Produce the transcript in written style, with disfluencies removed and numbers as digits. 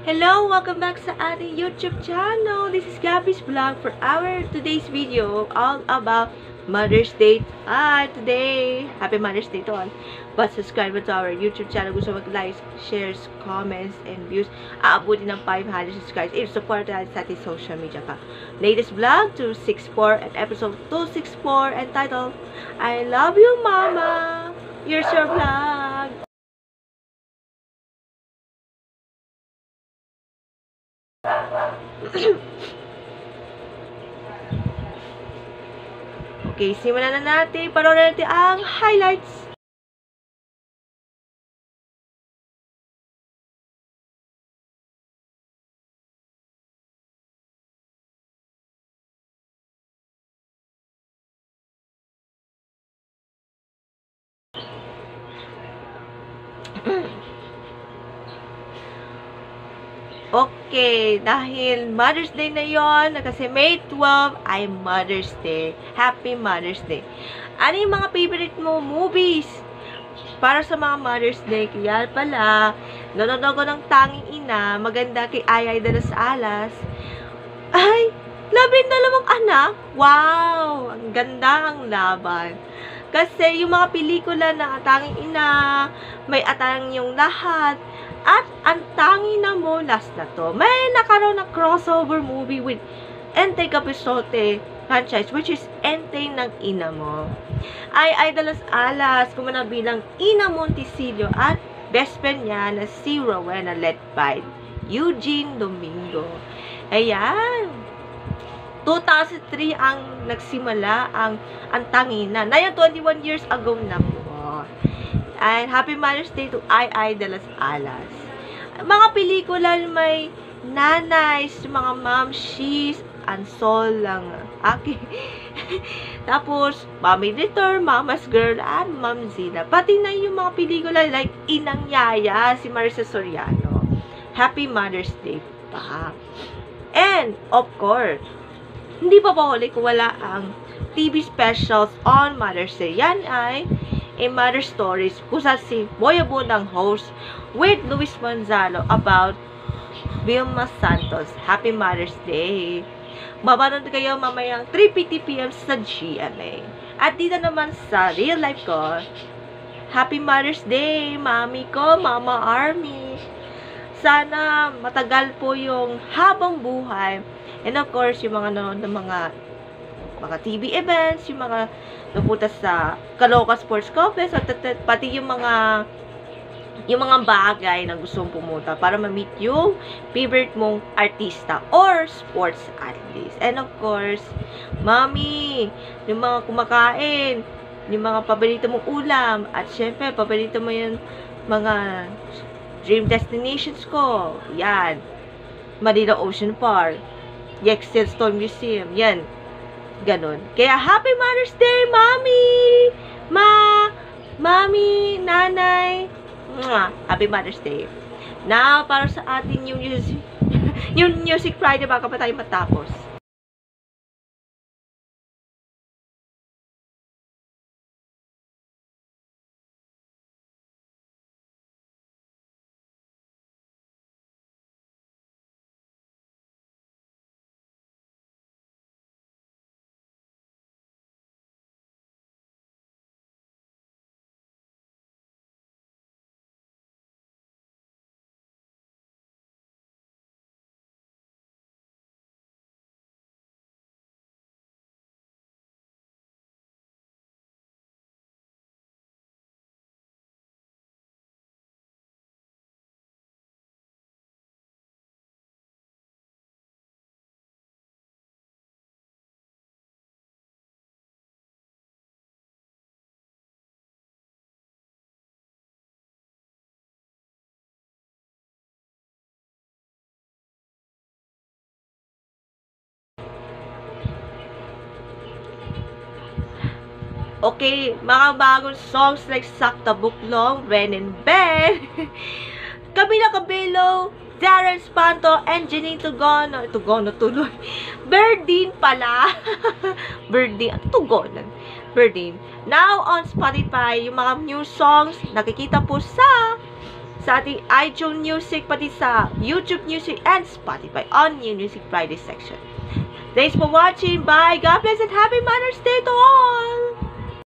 Hello! Welcome back sa ating YouTube channel. This is Gabby's vlog for our today's video all about Mother's Day. Today! Happy Mother's Day to all. But subscribe to our YouTube channel. Gusto mag-like, shares, comments, and views. Aabutin ng 500 subscribers. If support natin sa ating social media pa. Latest vlog 264 and episode 264 entitled I Love You Mama! Here's your vlog! Okay, simulan na natin. Panoorin natin ang highlights. Okay, dahil Mother's Day na yon, kasi May 12 ay Mother's Day. Happy Mother's Day. Ano yung mga favorite mo movies para sa mga Mother's Day? Kaya pala, nanonood ko ng Tanging Ina, maganda kay Ayay de las Alas. Ay, 12 anak? Wow! Ang ganda ang laban. Kasi yung mga pelikula na Tanging Ina, may Atang Yung Lahat, at Ang Tanging Na Mo, last na to, may nakaroon ng crossover movie with Enteng Capizote franchise, which is Enteng ng Ina Mo. Ay de las Alas, kumana bilang Ina Monticello at best friend niya na si Rowena, led by Eugene Domingo. Ayan. 2003 ang nagsimula ang Tanging Na. Na 21 years ago na po. And Happy Mother's Day to Ay de las Alas. Mga pelikula may nanays, mga mamshies, Ansol lang. Okay. Tapos, Mommy Return, Mama's Girl, and Ma'am Zina. Pati na yung mga pelikula like Inang Yaya, si Marisa Soriano. Happy Mother's Day pa. And, of course, hindi pa huli kung wala ang TV specials on Mother's Day. Yan ay Mother Stories, kung saan si Boy Abundang host with Luis Manzano about Vilma Santos. Happy Mother's Day! Mabanood kayo mamayang 3:50 PM sa GMA. At dito naman sa real life ko, Happy Mother's Day, Mami ko, Mama Army. Sana matagal po yung habang buhay. And of course, yung mga nanonood ng mga TV events, yung mga napunta sa Caloocan Sports Complex, at pati yung mga bagay na gusto mong pumunta para ma-meet yung favorite mong artista or sports athletes. And of course, Mami, yung mga kumakain, yung mga paborito mong ulam, at syempre, paborito mo yung mga dream destinations ko. Yan. Manila Ocean Park, Yexel Stone Museum, yan. Ganon. Kaya, Happy Mother's Day, Mami! Mami, Nanay. Mwah! Happy Mother's Day. Now, para sa ating yung Music Friday, baka pa tayo matapos. Okay, mga bagong songs like Sakta Buklong, Ren and Ben, Camila Cabello, Darren Espanto, and Janine Tugono. Tugono tuloy. Berdine pala. Berdine. Tugonan. Berdine. Now on Spotify, yung mga new songs nakikita po sa sa ating iTunes Music, pati sa YouTube Music and Spotify on New Music Friday section. Thanks for watching. Bye. God bless and Happy Mother's Day to all.